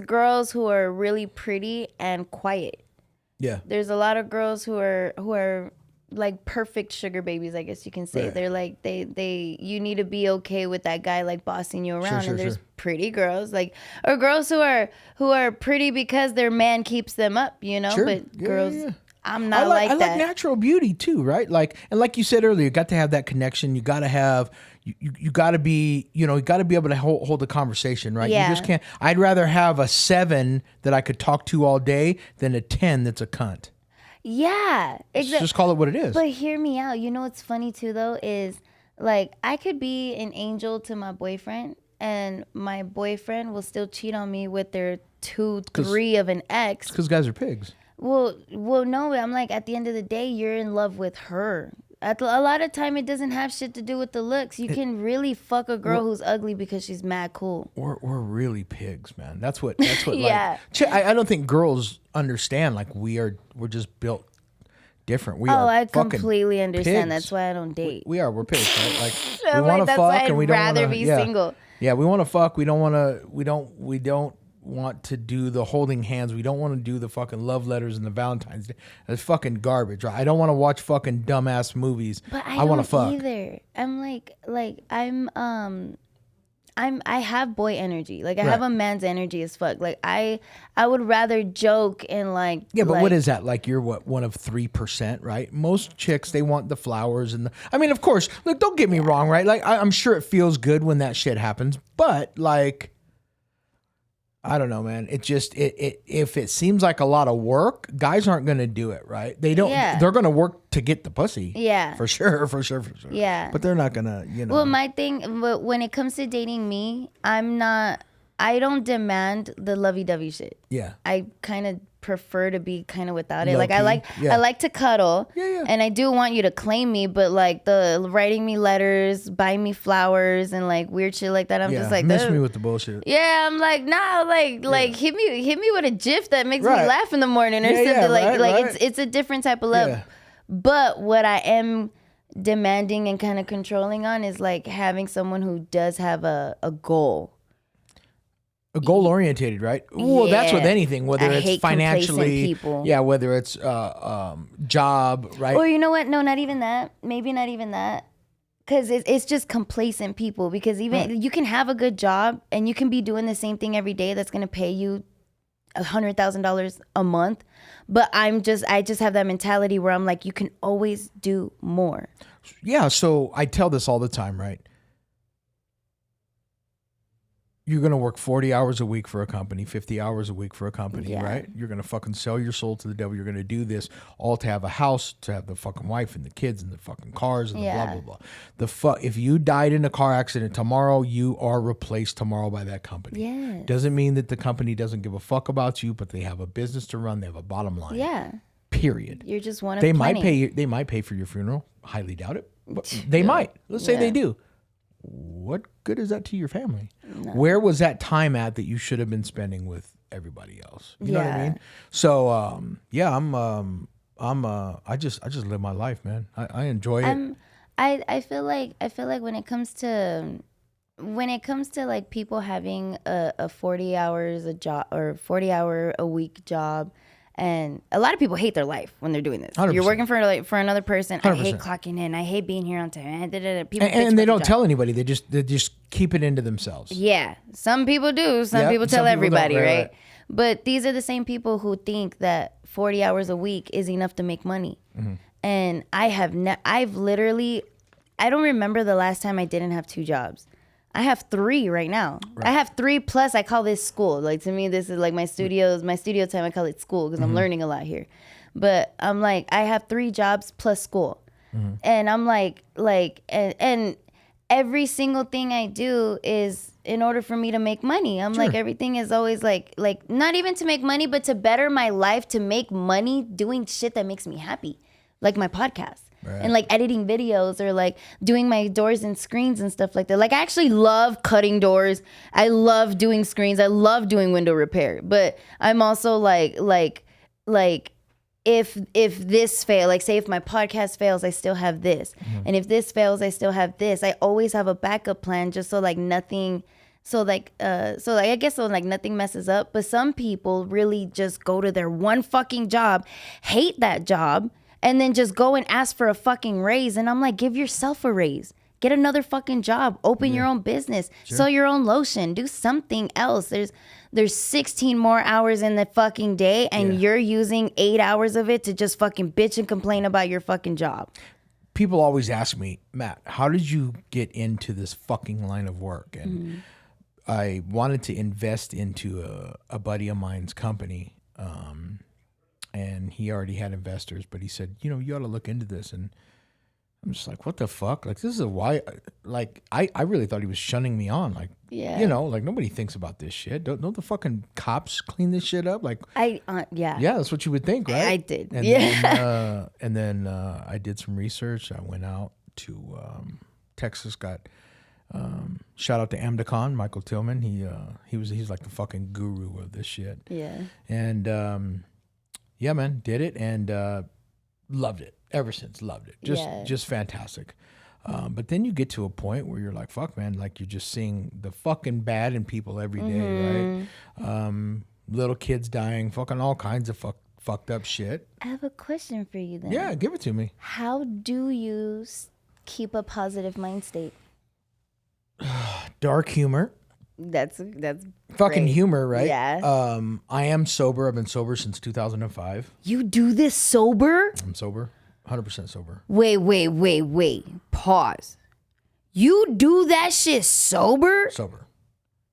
girls who are really pretty and quiet. Yeah. There's a lot of girls who are like perfect sugar babies, I guess you can say. Right. They're like you need to be okay with that guy like bossing you around. Sure, and there's pretty girls or girls who are pretty because their man keeps them up, you know. Sure. But girls, I'm not like that. I like natural beauty too, right? Like you said earlier, you got to have that connection. You got to have you got to be, you got to be able to hold a conversation, right? Yeah. You just can't. I'd rather have a 7 that I could talk to all day than a 10 that's a cunt. Yeah, exactly. Just call it what it is. But hear me out. You know what's funny too, though, is like I could be an angel to my boyfriend, and my boyfriend will still cheat on me with their 2, 3 of an ex. Because guys are pigs. Well, no. I'm like, at the end of the day, you're in love with her. A lot of time, it doesn't have shit to do with the looks. You can really fuck a girl who's ugly because she's mad cool. We're really pigs, man. That's what. Yeah. Like, I don't think girls understand. Like we're just built different. I completely understand. Pigs. That's why I don't date. We're pigs, right? Like we want to fuck and we don't want to. Rather be single. Yeah, we want to fuck. We don't want to. We don't want to do the holding hands. We don't want to do the fucking love letters and the Valentine's Day. That's fucking garbage, right? I don't want to watch fucking dumbass movies. But I want to fuck either. I'm I have boy energy. Like I have a man's energy as fuck. Like I would rather joke and like. Yeah, but what is that? Like you're one of 3%, right? Most chicks, they want the flowers and I mean, of course, look, don't get me wrong, right? Like I'm sure it feels good when that shit happens, but like, I don't know, man. It just if it seems like a lot of work, guys aren't going to do it, right? They don't. Yeah. They're going to work to get the pussy. Yeah, for sure. Yeah, but they're not going to, Well, my thing, when it comes to dating me, I don't demand the lovey-dovey shit. Yeah, I kind of prefer to be kind of without it. Like I like to cuddle. Yeah. And I do want you to claim me, but like the writing me letters, buying me flowers, and like weird shit like that. I'm just like, miss me with the bullshit. Yeah, I'm like, nah, like hit me with a gif that makes me laugh in the morning or something. It's a different type of love. Yeah. But what I am demanding and kind of controlling on is like having someone who does have a goal. A goal orientated, right? Well, that's with anything, whether it's financially, whether it's job, right? Or you know what? No, not even that. Maybe not even that. Because it's just complacent people. Because even you can have a good job and you can be doing the same thing every day that's going to pay you $100,000 a month. But I just have that mentality where I'm like, you can always do more. Yeah. So I tell this all the time, right? You're going to work 40 hours a week for a company, 50 hours a week for a company, right? You're going to fucking sell your soul to the devil. You're going to do this all to have a house, to have the fucking wife and the kids and the fucking cars and the blah, blah, blah. If you died in a car accident tomorrow, you are replaced tomorrow by that company. Yes. Doesn't mean that the company doesn't give a fuck about you, but they have a business to run. They have a bottom line. Yeah. Period. You're just one of they plenty. They might pay for your funeral. Highly doubt it. But they might. Let's say they do. What good is that to your family? No. Where was that time at that you should have been spending with everybody else? You know what I mean? So, I just live my life, man. I enjoy it. I feel like when it comes to like people having a 40 hours a job or 40 hour a week job. And a lot of people hate their life when they're doing this. 100%. You're working for another person. 100%. I hate clocking in. I hate being here on time. People and they don't tell anybody. They just keep it into themselves. Yeah, some people do. Some people tell everybody, right? But these are the same people who think that 40 hours a week is enough to make money. Mm-hmm. And I've literally, I don't remember the last time I didn't have 2 jobs. I have 3 right now. I have 3 plus I call this school. Like to me, this is like my studio time. I call it school because I'm learning a lot here. But I'm like, I have 3 jobs plus school. And I'm like, and every single thing I do is in order for me to make money. I'm like, everything is always like not even to make money, but to better my life, to make money doing shit that makes me happy. Like my podcast. Right. And like editing videos or like doing my doors and screens and stuff like that. Like I actually love cutting doors. I love doing screens. I love doing window repair. But I'm also like if this fails, like say if my podcast fails, I still have this. And if this fails, I still have this. I always have a backup plan just so like nothing I guess so like nothing messes up. But some people really just go to their one fucking job, hate that job, and then just go and ask for a fucking raise. And I'm like, give yourself a raise. Get another fucking job. Open your own business. Sell your own lotion. Do something else. There's 16 more hours in the fucking day, and you're using 8 hours of it to just fucking bitch and complain about your fucking job. People always ask me, Matt, how did you get into this fucking line of work? And I wanted to invest into a buddy of mine's company. And he already had investors, but he said, you ought to look into this. And I'm just like, what the fuck? Like, this is why, like, I really thought he was shunning me on. Like, like nobody thinks about this shit. Don't the fucking cops clean this shit up? Like, yeah, that's what you would think, right? I did. And then I did some research. I went out to Texas, got, shout out to Amdacon, Michael Tillman. He's like the fucking guru of this shit. Yeah. And, yeah, man, did it and loved it. Ever since, loved it. Just fantastic. But then you get to a point where you're like, fuck, man, like you're just seeing the fucking bad in people every day, right? Little kids dying, fucking all kinds of fucked up shit. I have a question for you then. Yeah, give it to me. How do you keep a positive mind state? Dark humor. That's fucking great. Humor, right? Yeah. I am sober. I've been sober since 2005. You do this sober? I'm sober. 100% sober. Wait. Pause. You do that shit sober? Sober.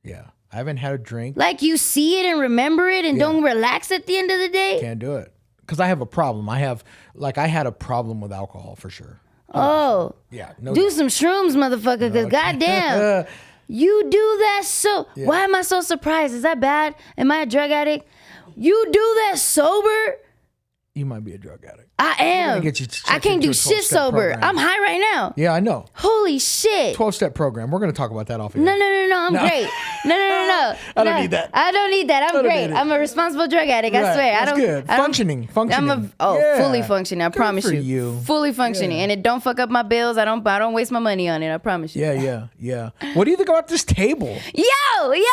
Yeah. I haven't had a drink. Like you see it and remember it and don't relax at the end of the day? Can't do it. Because I have a problem. I had a problem with alcohol for sure. Oh. Yeah. Do some shrooms, motherfucker, because goddamn. You do that Why am I so surprised? Is that bad? Am I a drug addict? You do that sober? You might be a drug addict. I am. I can't do shit sober. Program. I'm high right now. Yeah, I know. Holy shit. 12-step program. We're going to talk about that off air. No. I'm great. No. I don't need that. I don't need that. I'm great. I'm a responsible drug addict. I swear. That's good. Functioning. I'm fully functioning. I promise you. Fully functioning. And it don't fuck up my bills. I don't waste my money on it. I promise you. Yeah. What do you think about this table? Yo. Okay,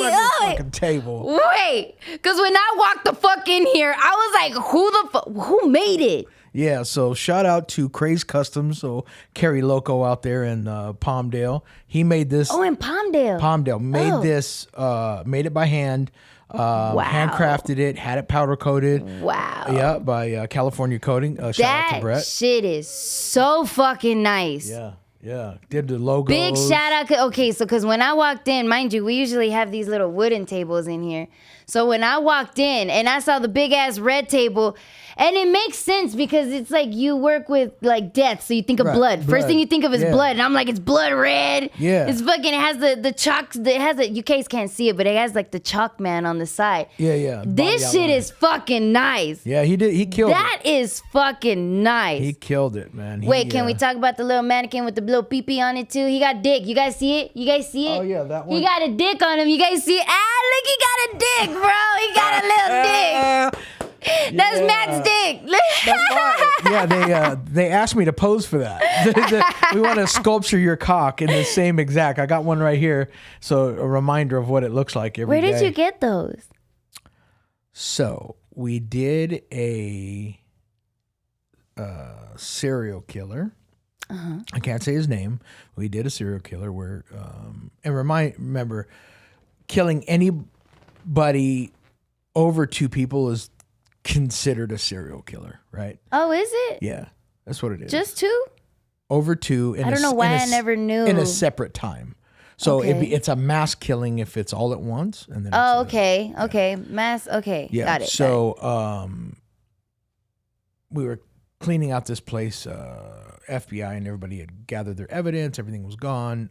wait. Fucking table. Wait. Because when I walked the fuck in here, I was like, who made it? Yeah, so shout out to Craze Customs, so Kerry Loco out there in Palmdale. He made this. Oh, in Palmdale. Made this, made it by hand, handcrafted it, had it powder coated. Wow. Yeah, by California Coating. Shout out to Brett. That shit is so fucking nice. Yeah. Did the logos. Big shout out. Okay, so because when I walked in, mind you, we usually have these little wooden tables in here. So when I walked in and I saw the big ass red table, and it makes sense because it's like you work with like death, so you think of blood. First thing you think of is blood, and I'm like, it's blood red. Yeah, it's fucking. It has the chalk. It has you guys can't see it, but it has like the chalk man on the side. Yeah. This shit is fucking nice. Yeah, he did. He killed it. That is fucking nice. He killed it, man. Wait, can we talk about the little mannequin with the little pee-pee on it too? He got dick. You guys see it? Oh yeah, that one. He got a dick on him. You guys see it? Look, he got a dick, bro. He got a little dick. That's Matt's dick. Yeah, they asked me to pose for that. We want to sculpture your cock in the same exact. I got one right here, so a reminder of what it looks like every day. Where did you get those? So we did a serial killer. I can't say his name. We did a serial killer where, and remember, killing anybody over 2 people is considered a serial killer, right? Oh, is it? Yeah, that's what it is. Just 2? Over 2. I don't know why I never knew. In a separate time. So Okay. it's a mass killing if it's all at once, and then Oh, it's okay. Mass. Okay. yeah. Got it. So we were cleaning out this place. FBI and everybody had gathered their evidence. Everything was gone.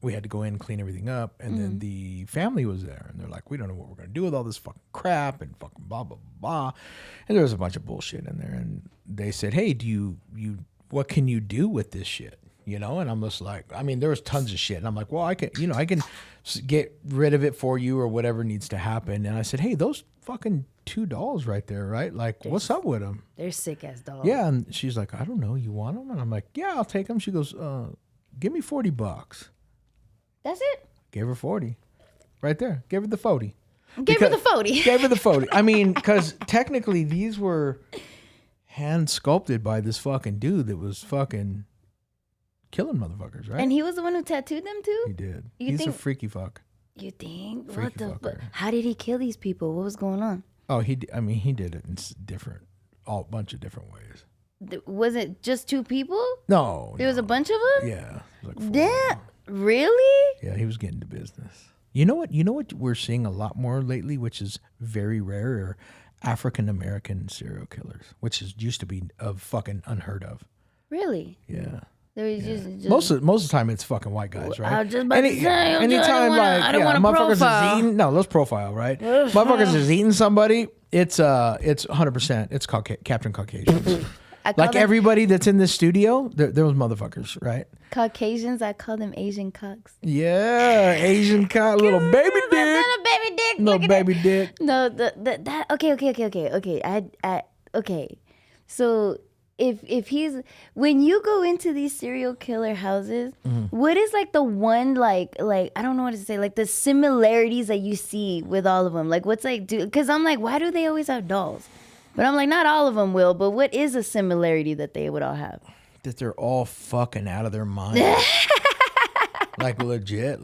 We had to go in and clean everything up, and then the family was there, and they're like, "We don't know what we're gonna do with all this fucking crap and fucking blah blah blah." And there was a bunch of bullshit in there, and they said, "Hey, do you what can you do with this shit?" You know, and I'm just like, I mean, there was tons of shit, and I'm like, well, I can get rid of it for you or whatever needs to happen. And I said, hey, those fucking 2 dolls right there, right? Like, what's up with them? They're sick ass dolls. Yeah, and she's like, I don't know, you want them? And I'm like, yeah, I'll take them. She goes, give me $40. That's it. Gave her 40, right there. Gave her the 40. Give her the 40. Gave her the 40. I mean, because technically these were hand sculpted by this fucking dude that was fucking killing motherfuckers, right? And he was the one who tattooed them too? He did. You He's a think- freaky fuck. You think? Freaky What the fucker. fuck? How did he kill these people? What was going on? Oh, he did it in a bunch of different ways. Was it just 2 people? No. There was a bunch of them? Yeah. It was like 4. Damn. Really? Yeah, he was getting to business. You know what we're seeing a lot more lately, which is very rare, are African American serial killers, which used to be fucking unheard of. Really? Yeah. There was just Most of the time it's fucking white guys, right? I was just about to say, anytime I don't wanna motherfuckers profile. is eating. No, let's profile, right? Motherfuckers is eating somebody. It's 100%. It's Captain Caucasian. I call Like them everybody that's in this studio, there was motherfuckers, right? Caucasians. I call them Asian cocks. Yeah, Asian cock, little baby dick, Little baby dick. little Look at baby dick. No, that okay. Okay. So if he's when you go into these serial killer houses, what is like the one like I don't know what to say, like the similarities that you see with all of them? Like what's like because I'm like, why do they always have dolls? But I'm like, not all of them will, but what is a similarity that they would all have? That they're all fucking out of their mind. Like legit,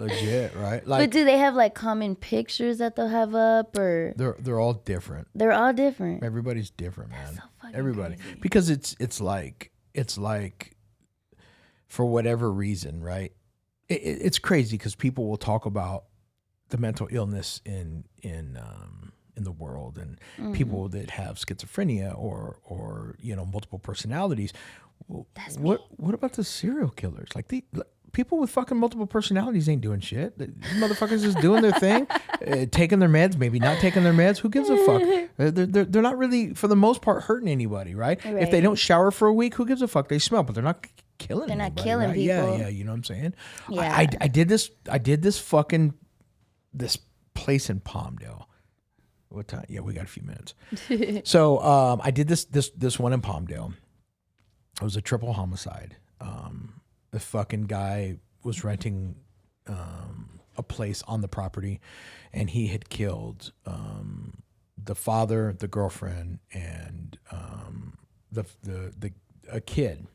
right? Like But do they have like common pictures that they'll have up or they're all different. they're all different? Everybody's different, man. so fucking Everybody, crazy. because it's like for whatever reason, right? It's crazy because people will talk about the mental illness in the world and people that have schizophrenia or multiple personalities. Well, what about the serial killers? Like people with fucking multiple personalities ain't doing shit. These motherfuckers is doing their thing, taking their meds, maybe not taking their meds. Who gives a fuck? They're not really, for the most part, hurting anybody, right? If they don't shower for a week, who gives a fuck? They smell, but they're not killing. They're not anybody, killing right? people. Yeah. You know what I'm saying? Yeah. I did this fucking this place in Palmdale. What time? Yeah, we got a few minutes. So I did this one in Palmdale. It was a triple homicide. The fucking guy was renting a place on the property, and he had killed the father, the girlfriend, and a kid.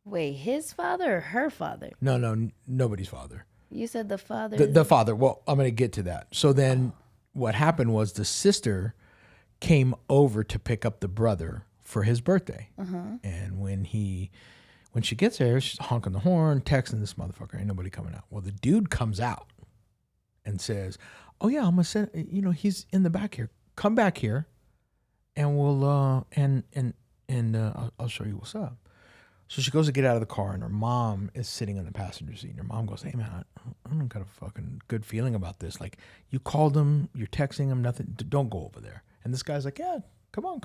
Wait, his father or her father? No, nobody's father. You said the father. The father. Well, I'm going to get to that. So then what happened was the sister came over to pick up the brother for his birthday. And when she gets there, she's honking the horn, texting this motherfucker. Ain't nobody coming out. Well, the dude comes out and says, oh yeah, I'm going to send, he's in the back here. Come back here and we'll, I'll show you what's up. So she goes to get out of the car, and her mom is sitting in the passenger seat. And her mom goes, hey, man, I don't got a fucking good feeling about this. Like, you called him, you're texting him, nothing. Don't go over there. And this guy's like, yeah, come on.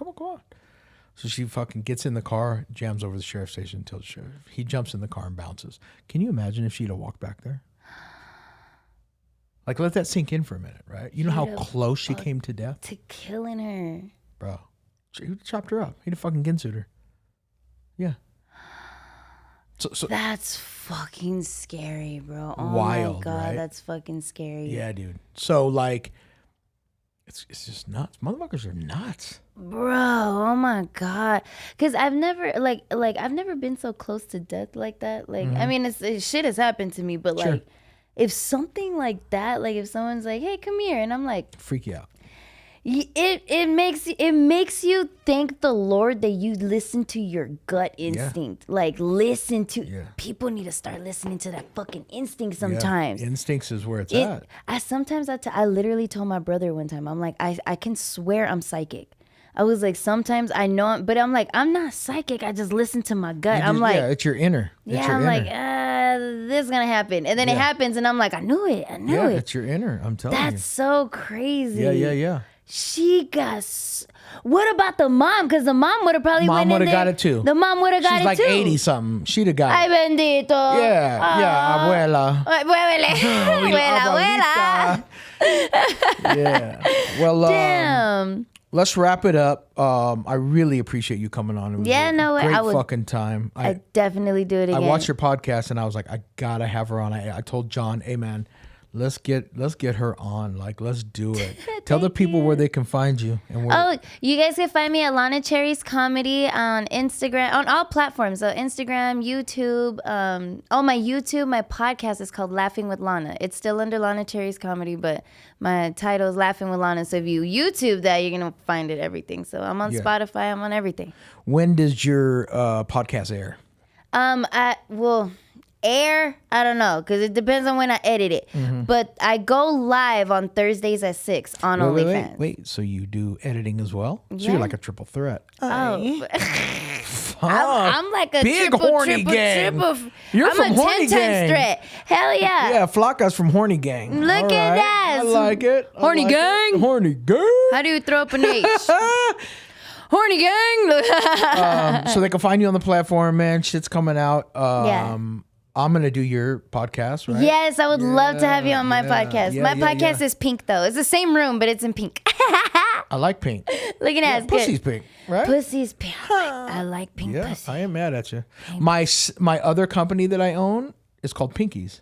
So she fucking gets in the car, jams over the sheriff's station, tells the sheriff. He jumps in the car and bounces. Can you imagine if she'd have walked back there? Like, let that sink in for a minute, right? You know how close she came to death? To killing her. Bro, he would have chopped her up. He'd have fucking ginsued her. Yeah. So That's fucking scary, bro. Oh Wild, my God, right? that's fucking scary. yeah, dude. So like, it's just nuts. Motherfuckers are nuts. Bro, oh my God. Cause I've never I've never been so close to death like that. Like, I mean, shit has happened to me, but Sure. like if something like that, like if someone's like, hey, come here, and I'm like, Freak you out. It makes you thank the Lord that you listen to your gut instinct. Like listen to people need to start listening to that fucking instinct sometimes. Instincts is where it's at. I literally told my brother one time, I'm like, I can swear I'm psychic. I was like, sometimes I know, but I'm like, I'm not psychic. I just listen to my gut. I'm like, it's your inner. I'm like, this is gonna happen, and then it happens, and I'm like, I knew it. Yeah, it's your inner. I'm telling you. That's so crazy. Yeah. She got. What about the mom? Because the mom would have probably went in there. Mom would have got it too. The mom would have got it too. She's like 80 something. She'd have got it. Ay bendito. Abuela. Abuela. Yeah. Well, Damn. Let's wrap it up. I really appreciate you coming on. It was a great fucking time. I definitely do it again. I watched your podcast and I was like, I gotta have her on. I told John, hey man, let's get her on. Like, let's do it. Tell the people where they can find you. And you guys can find me at Lana Chairez Comedy on Instagram, on all platforms. So Instagram, YouTube. My YouTube, my podcast is called Laughing with Lana. It's still under Lana Chairez Comedy, but my title is Laughing with Lana. So if you YouTube that, you're gonna find it everything. So I'm on Spotify. I'm on everything. When does your podcast air? Air, I don't know, because it depends on when I edit it. But I go live on Thursdays at 6 on OnlyFans. Wait, so you do editing as so you're like a triple threat. Oh. I'm like a big triple, horny gang. You're I'm from a horny 10 times gang. threat. Hell yeah. Yeah, Flocka's from horny gang. Look All at right. that. I like it. Horny gang? Horny gang. How do you throw up an H? Horny gang. So they can find you on the platform, man. Shit's coming out. Yeah. I'm going to do your podcast, right? Yes, I would love to have you on my podcast. My podcast is pink, though. It's the same room, but it's in pink. I like pink. Look at that. Pussy's pink, right? Pussy's pink. I like pink pussy. I ain't mad at you. My other company that I own is called Pinkies.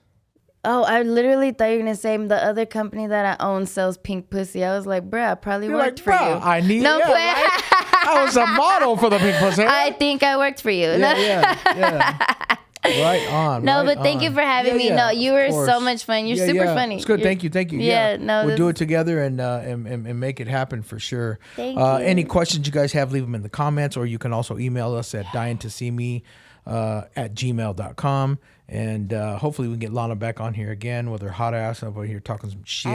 Oh, I literally thought you were going to say the other company that I own sells pink pussy. I was like, bruh, I probably worked for you. I need No play. Right? I was a model for the pink pussy. I think I worked for you. Yeah. Right on. No, but thank you for having me. No, you were so much fun. You're super funny. It's good. Thank you. Yeah, no, we'll do it together and make it happen for sure. Thank you. Any questions you guys have, leave them in the comments, or you can also email us at dyingtoseme at gmail.com. And hopefully we can get Lana back on here again with her hot ass over here talking some shit.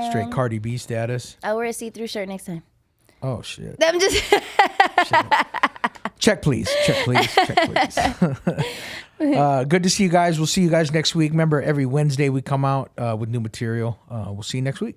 Straight Cardi B status. I'll wear a see-through shirt next time. Oh, shit. I'm just... Check, please. Good to see you guys. We'll see you guys next week. Remember, every Wednesday we come out with new material. We'll see you next week.